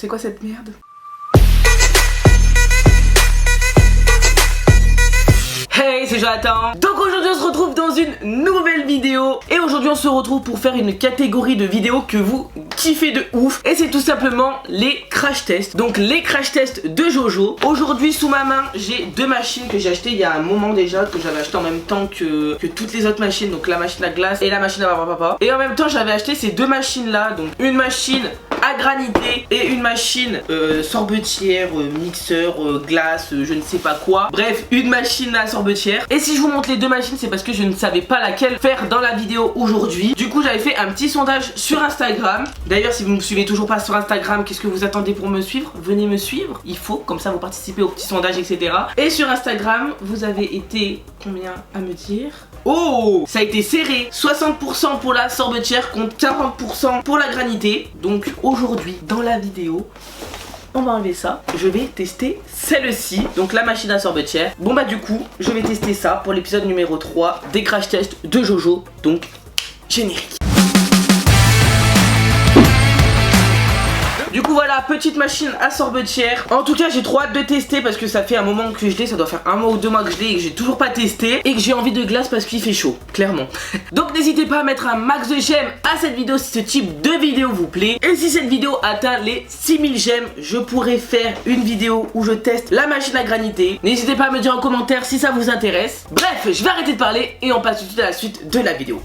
C'est quoi cette merde? Hey, c'est Jonathan. Donc aujourd'hui on se retrouve dans une nouvelle vidéo. Et aujourd'hui on se retrouve pour faire une catégorie de vidéos que vous kiffez de ouf. Et c'est tout simplement les crash tests. Donc les crash tests de Jojo. Aujourd'hui sous ma main j'ai deux machines que j'ai achetées il y a un moment déjà, que j'avais acheté en même temps que toutes les autres machines. Donc la machine à glace et la machine à papa. Et en même temps j'avais acheté ces deux machines là. Donc une machine à granité et une machine sorbetière, mixeur, glace, je ne sais pas quoi. Bref, une machine à sorbetière. Et si je vous montre les deux machines, c'est parce que je ne savais pas laquelle faire dans la vidéo aujourd'hui. Du coup j'avais fait un petit sondage sur Instagram. D'ailleurs si vous ne me suivez toujours pas sur Instagram, qu'est-ce que vous attendez pour me suivre? Venez me suivre, il faut, comme ça vous participez au petit sondage, etc. Et sur Instagram, vous avez été combien à me dire? Oh, ça a été serré, 60% pour la sorbetière contre 40% pour la granité. Donc aujourd'hui dans la vidéo, on va enlever ça, je vais tester celle-ci, donc la machine à sorbetière. Bon bah du coup, je vais tester ça pour l'épisode numéro 3 des crash tests de Jojo. Donc, générique. Du coup voilà, petite machine à sorbetière. En tout cas j'ai trop hâte de tester parce que ça fait un moment que je l'ai, ça doit faire un mois ou deux mois que je l'ai et que j'ai toujours pas testé. Et que j'ai envie de glace parce qu'il fait chaud, clairement. Donc n'hésitez pas à mettre un max de j'aime à cette vidéo si ce type de vidéo vous plaît. Et si cette vidéo atteint les 6000 j'aime, je pourrai faire une vidéo où je teste la machine à granité. N'hésitez pas à me dire en commentaire si ça vous intéresse. Bref, je vais arrêter de parler et on passe tout de suite à la suite de la vidéo.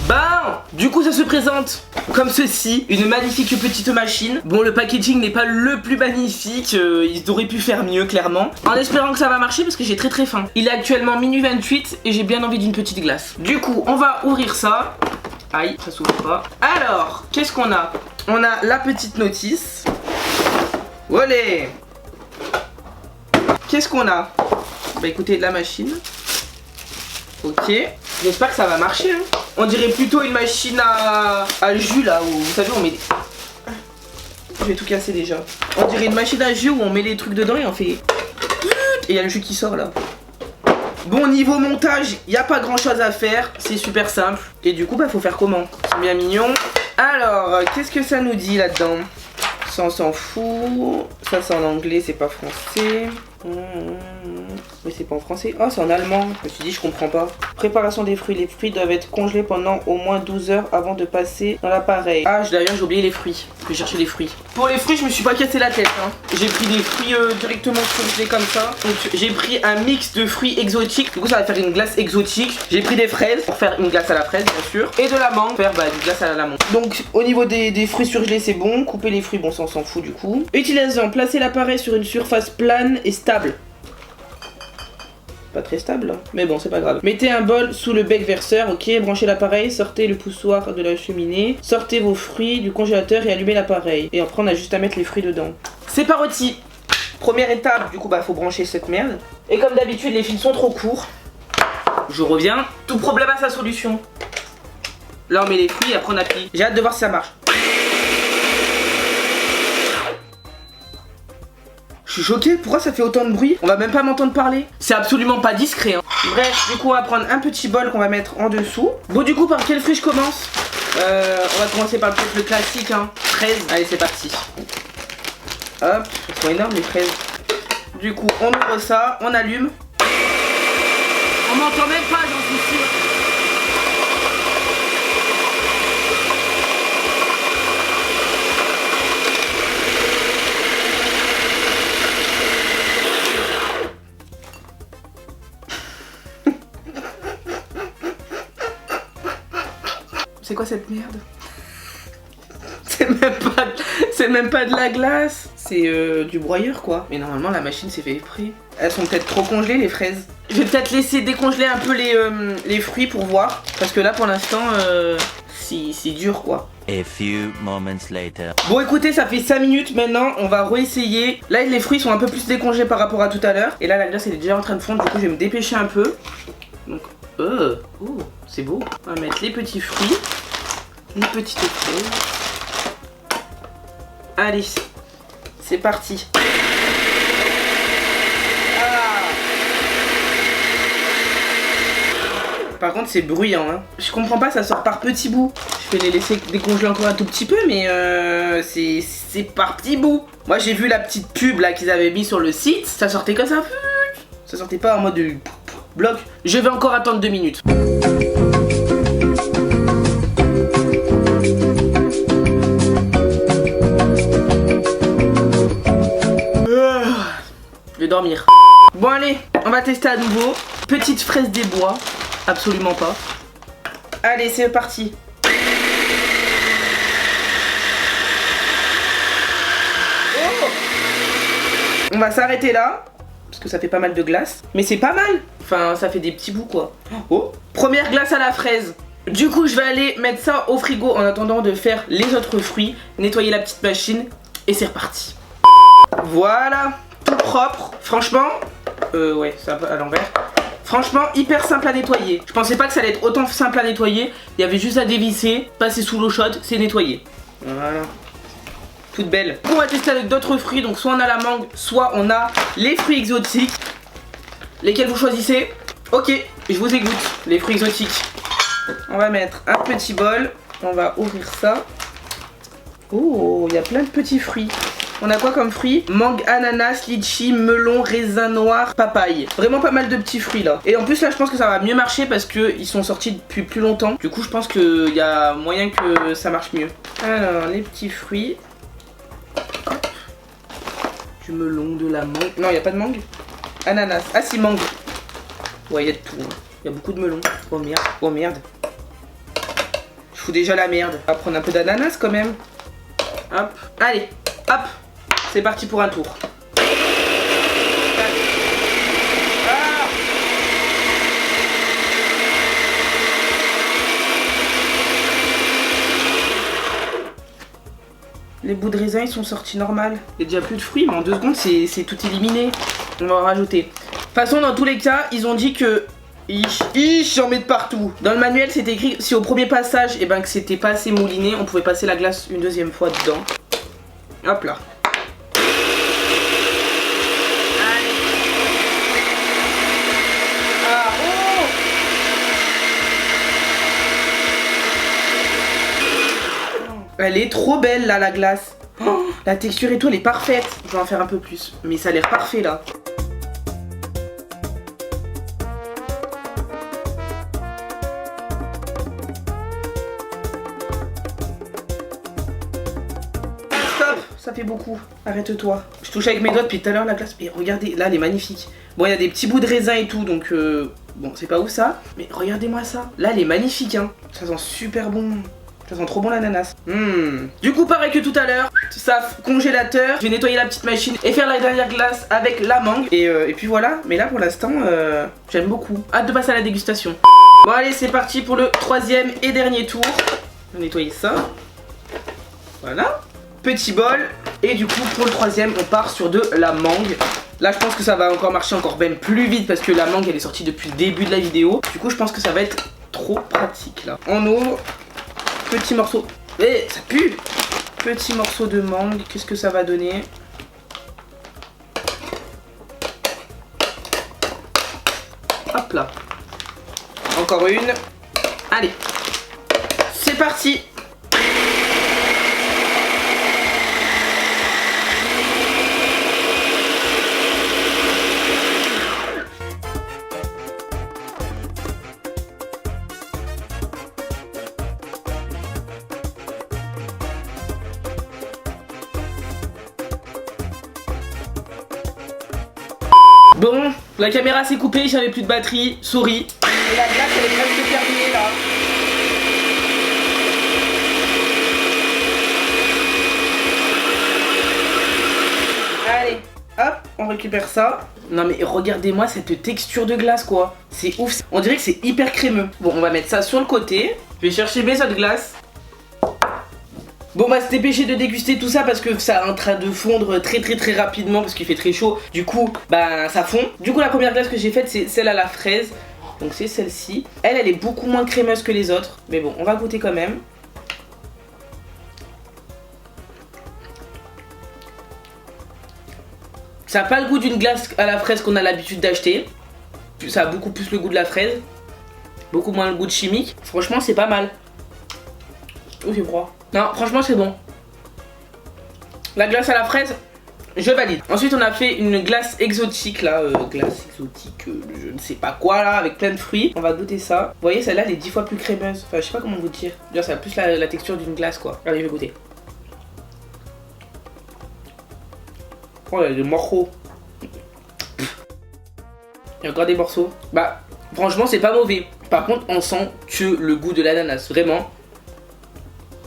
Ben, du coup ça se présente comme ceci, une magnifique petite machine. Bon, le packaging n'est pas le plus magnifique, ils auraient pu faire mieux clairement. En espérant que ça va marcher parce que j'ai très faim. Il est actuellement minuit 28 et j'ai bien envie d'une petite glace. Du coup, on va ouvrir ça. Aïe, ça s'ouvre pas. Alors, qu'est-ce qu'on a? On a la petite notice. Olé! Qu'est-ce qu'on a? Bah écoutez, de la machine. Ok, j'espère que ça va marcher hein. On dirait plutôt une machine à jus là où vous savez on met... Je vais tout casser déjà. On dirait une machine à jus où on met les trucs dedans et on fait... Et il y a le jus qui sort là. Bon, niveau montage, il n'y a pas grand chose à faire, c'est super simple. Et du coup bah faut faire comment? C'est bien mignon. Alors, qu'est-ce que ça nous dit là-dedans? Ça on s'en fout. Ça c'est en anglais, c'est pas français. Mais c'est pas en français. Oh, c'est en allemand. Je me suis dit, je comprends pas. Préparation des fruits. Les fruits doivent être congelés pendant au moins 12 heures avant de passer dans l'appareil. Ah, d'ailleurs, j'ai oublié les fruits. Je vais chercher les fruits. Pour les fruits, je me suis pas cassé la tête. Hein. J'ai pris des fruits directement congelés comme ça. Donc, j'ai pris un mix de fruits exotiques. Du coup, ça va faire une glace exotique. J'ai pris des fraises pour faire une glace à la fraise, bien sûr. Et de la mangue pour faire une glace à la mangue. Donc, au niveau des fruits surgelés, c'est bon. Couper les fruits, bon, ça, on s'en fout du coup. Utilisation. Placer l'appareil sur une surface plane et stable. Pas très stable, mais bon c'est pas grave. Mettez un bol sous le bec verseur, ok, branchez l'appareil, sortez le poussoir de la cheminée, sortez vos fruits du congélateur et allumez l'appareil. Et après on a juste à mettre les fruits dedans. C'est pas rôti. Première étape, du coup bah faut brancher cette merde. Et comme d'habitude les fils sont trop courts. Je reviens, tout problème a sa solution. Là on met les fruits et après on appuie. J'ai hâte de voir si ça marche. Je suis choquée, pourquoi ça fait autant de bruit? On va même pas m'entendre parler. C'est absolument pas discret hein. Bref, du coup on va prendre un petit bol qu'on va mettre en dessous. Bon du coup par quel fruit je commence? On va commencer par le classique hein. Fraises, allez c'est parti. Hop, elles sont énormes les fraises. Du coup on ouvre ça, on allume. On m'entend même pas j'en suis sûre. C'est quoi cette merde? C'est même pas de la glace. C'est du broyeur quoi. Mais normalement la machine s'est fait exprès. Elles sont peut-être trop congelées les fraises. Je vais peut-être laisser décongeler un peu les fruits pour voir. Parce que là pour l'instant c'est dur quoi. A few moments later. Bon écoutez ça fait 5 minutes maintenant. On va réessayer. Là les fruits sont un peu plus décongelés par rapport à tout à l'heure. Et là la glace elle est déjà en train de fondre. Du coup je vais me dépêcher un peu. Donc oh, c'est beau. On va mettre les petits fruits. Les petites fraises. Allez, c'est parti. Par contre c'est bruyant hein. Je comprends pas, ça sort par petits bouts. Je vais les laisser décongeler encore un tout petit peu, mais c'est par petits bouts. Moi j'ai vu la petite pub là qu'ils avaient mis sur le site, ça sortait comme ça. Ça sortait pas en mode bloc. Je vais encore attendre 2 minutes. Je vais dormir. Bon allez, on va tester à nouveau. Petite fraise des bois. Absolument pas. Allez, c'est parti. Oh, on va s'arrêter là. Parce que ça fait pas mal de glace. Mais c'est pas mal. Enfin, ça fait des petits bouts quoi. Oh, première glace à la fraise. Du coup, je vais aller mettre ça au frigo en attendant de faire les autres fruits. Nettoyer la petite machine. Et c'est reparti. Voilà. Tout propre. Franchement, ouais, ça va à l'envers. Franchement, hyper simple à nettoyer. Je pensais pas que ça allait être autant simple à nettoyer. Il y avait juste à dévisser, passer sous l'eau chaude, c'est nettoyé. Voilà. Toute belle. On va tester avec d'autres fruits. Donc soit on a la mangue, soit on a les fruits exotiques. Lesquels vous choisissez? Ok, je vous égoutte les fruits exotiques. On va mettre un petit bol. On va ouvrir ça. Oh, il y a plein de petits fruits. On a quoi comme fruits? Mangue, ananas, litchi, melon, raisin noir, papaye. Vraiment pas mal de petits fruits là. Et en plus là je pense que ça va mieux marcher parce qu'ils sont sortis depuis plus longtemps. Du coup je pense qu'il y a moyen que ça marche mieux. Alors les petits fruits. Hop. Du melon, de la mangue. Non il n'y a pas de mangue. Ananas. Ah si, mangue. Ouais il y a de tout. Il y a beaucoup de melon. Oh merde. Oh merde. Je fous déjà la merde. On va prendre un peu d'ananas quand même. Hop. Allez. Hop. C'est parti pour un tour. Ah. Les bouts de raisin ils sont sortis normal. Il y a déjà plus de fruits mais en 2 secondes c'est tout éliminé. On va en rajouter. De toute façon dans tous les cas ils ont dit que j'en mets de partout. Dans le manuel c'était écrit si au premier passage et ben que c'était pas assez mouliné, on pouvait passer la glace une deuxième fois dedans. Hop là. Elle est trop belle là la glace. Oh, la texture et tout elle est parfaite. Je vais en faire un peu plus. Mais ça a l'air parfait là. Stop, ça fait beaucoup. Arrête-toi. Je touche avec mes doigts depuis tout à l'heure la glace. Mais regardez, là elle est magnifique. Bon il y a des petits bouts de raisin et tout donc bon c'est pas ouf ça. Mais regardez-moi ça. Là elle est magnifique hein. Ça sent super bon. Ça sent trop bon l'ananas. Du coup pareil que tout à l'heure, ça congélateur. Je vais nettoyer la petite machine et faire la dernière glace avec la mangue. Et puis voilà, mais là pour l'instant j'aime beaucoup. Hâte de passer à la dégustation. Bon allez c'est parti pour le 3e et dernier tour. On va nettoyer ça. Voilà. Petit bol. Et du coup pour le 3e on part sur de la mangue. Là je pense que ça va encore marcher encore même plus vite parce que la mangue elle est sortie depuis le début de la vidéo. Du coup je pense que ça va être trop pratique là. On ouvre. Petit morceau. Eh, ça pue. Petit morceau de mangue. Qu'est-ce que ça va donner? Hop là. Encore une. Allez. C'est parti. Bon, la caméra s'est coupée, j'avais plus de batterie, souris. Et la glace elle est presque terminée là. Allez, hop, on récupère ça. Non mais regardez-moi cette texture de glace quoi. C'est ouf, on dirait que c'est hyper crémeux. Bon, on va mettre ça sur le côté. Je vais chercher mes autres glaces. Bon bah se dépêcher de déguster tout ça parce que ça est en train de fondre très rapidement parce qu'il fait très chaud. Du coup bah ça fond. Du coup la première glace que j'ai faite c'est celle à la fraise. Donc c'est celle-ci. Elle est beaucoup moins crémeuse que les autres. Mais bon on va goûter quand même. Ça n'a pas le goût d'une glace à la fraise qu'on a l'habitude d'acheter. Ça a beaucoup plus le goût de la fraise. beaucoup moins le goût de chimique. Franchement, c'est pas mal. Oh, c'est froid. Non, franchement, c'est bon. La glace à la fraise, je valide. Ensuite, on a fait une glace exotique là, glace exotique, je ne sais pas quoi là, avec plein de fruits. On va goûter ça. Vous voyez, celle-là, elle est 10 fois plus crémeuse. Enfin, je sais pas comment vous dire. D'ailleurs, ça a plus la texture d'une glace quoi. Allez, je vais goûter. Oh, il y a des morceaux. Il y a encore des morceaux. Bah, franchement, c'est pas mauvais. Par contre, on sent que le goût de l'ananas, vraiment.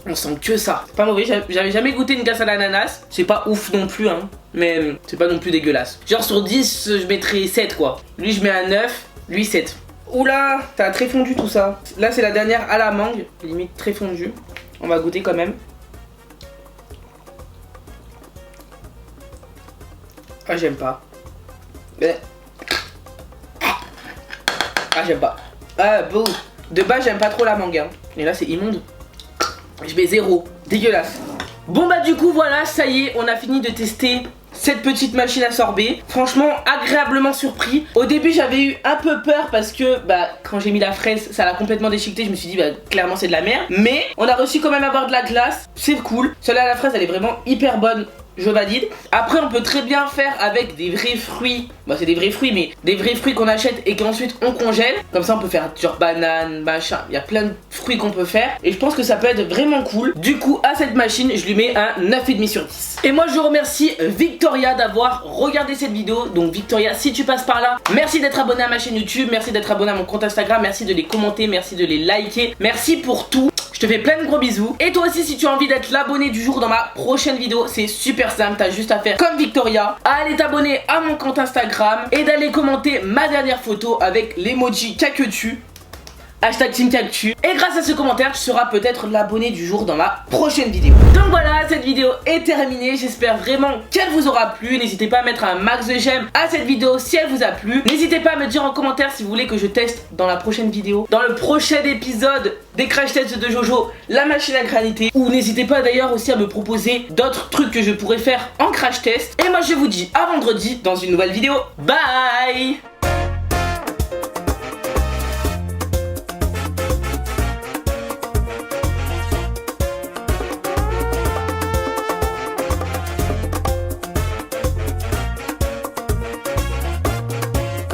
On sent que ça. C'est pas mauvais, j'avais jamais goûté une glace à l'ananas. C'est pas ouf non plus, hein. Mais c'est pas non plus dégueulasse. Genre sur 10, je mettrais 7 quoi. Lui, je mets un 9, lui 7. Oula, t'as très fondu tout ça. Là, c'est la dernière à la mangue. Limite très fondu. On va goûter quand même. Ah, j'aime pas. Ah, j'aime pas. Ah, bon. De base, j'aime pas trop la mangue, hein. Et là, c'est immonde. Je mets 0. Dégueulasse. Bon bah du coup voilà, ça y est, on a fini de tester cette petite machine à sorber. Franchement, agréablement surpris. Au début, j'avais eu un peu peur parce que bah quand j'ai mis la fraise, ça l'a complètement déchiqueté. Je me suis dit bah clairement c'est de la merde. Mais on a réussi quand même à avoir de la glace. C'est cool. Celle-là à la fraise, elle est vraiment hyper bonne. Je valide. Après, on peut très bien faire avec des vrais fruits. Bah, c'est des vrais fruits, mais des vrais fruits qu'on achète et qu'ensuite on congèle. Comme ça, on peut faire genre banane, machin. Il y a plein de fruits qu'on peut faire. Et je pense que ça peut être vraiment cool. Du coup, à cette machine, je lui mets un 9,5 sur 10. Et moi, je remercie Victoria d'avoir regardé cette vidéo. Donc, Victoria, si tu passes par là, merci d'être abonné à ma chaîne YouTube. Merci d'être abonné à mon compte Instagram. Merci de les commenter. Merci de les liker. Merci pour tout. Je te fais plein de gros bisous. Et toi aussi, si tu as envie d'être l'abonné du jour dans ma prochaine vidéo, c'est super simple. T'as juste à faire comme Victoria, à aller t'abonner à mon compte Instagram et d'aller commenter ma dernière photo avec l'emoji Caquetu. Hashtag Team Cactu. Et grâce à ce commentaire, tu seras peut-être l'abonné du jour dans ma prochaine vidéo. Donc voilà, cette vidéo est terminée. J'espère vraiment qu'elle vous aura plu. N'hésitez pas à mettre un max de j'aime à cette vidéo si elle vous a plu. N'hésitez pas à me dire en commentaire si vous voulez que je teste dans la prochaine vidéo, dans le prochain épisode des crash tests de Jojo, la machine à graniter. Ou n'hésitez pas d'ailleurs aussi à me proposer d'autres trucs que je pourrais faire en crash test. Et moi je vous dis à vendredi dans une nouvelle vidéo. Bye!